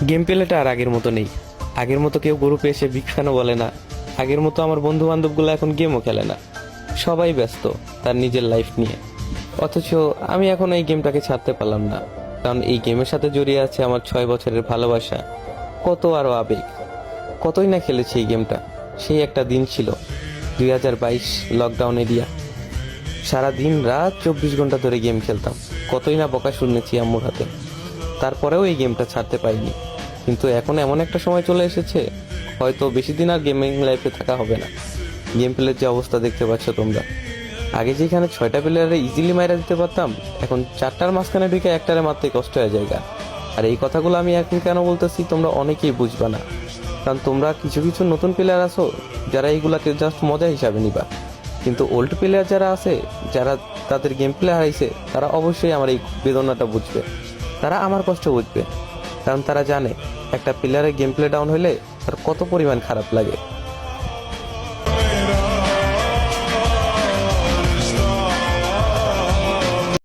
Game প্লেটা আর আগের মতো নেই। আগের মতো কেউ গ্রুপে এসে বিগ ফ্যানও বলে না। আগের মতো আমার বন্ধু বান্ধবগুলো এখন গেমও খেলে না। সবাই ব্যস্ত তার নিজের লাইফ নিয়ে। অথচ আমি এখন এই গেমটাকে ছাড়তে পারলাম না, কারণ এই গেমের সাথে জড়িয়ে আছে আমার 6 বছরের ভালোবাসা, কত আরো আবেগ। কতই না খেলেছি এই গেমটা। সেই একটা দিন ছিল 2022 লকডাউন এরিয়া। সারা দিন রাত 24 ঘন্টা ধরে গেম খেলতাম। কতই না বকা শুনেছি আম্মুর হাতে। তারপরেও এই গেমটা ছাড়তে পারিনি। কিন্তু এখন এমন একটা সময় চলে এসেছে, হয়তো বেশি দিন আর গেমিং লাইফে থাকা হবে না। গেম প্লের যে অবস্থা দেখতে পাচ্ছ তোমরা, আগে যেখানে 6টা প্লেয়ারে ইজিলি মাইরা দিতে পারতাম, এখন 4টার মাঝখানে ঢুকে একটারে মারতে কষ্ট হয়ে যায়। আর এই কথাগুলো আমি এখন কেন বলতেছি তোমরা অনেকেই বুঝবা না, কারণ তোমরা কিছু কিছু নতুন প্লেয়ার আছো যারা এইগুলাকে জাস্ট মজা হিসাবে নিবা। কিন্তু ওল্ড প্লেয়ার যারা আছে, যারা তাদের গেম প্লে হারাইছে, তারা অবশ্যই আমার এই বেদনাটা বুঝবে। তারা আমার কষ্ট বুঝবে, কারণ তারা জানে একটা প্লেয়ারের গেম প্লে ডাউন হলে তার কত পরিমাণ খারাপ লাগে।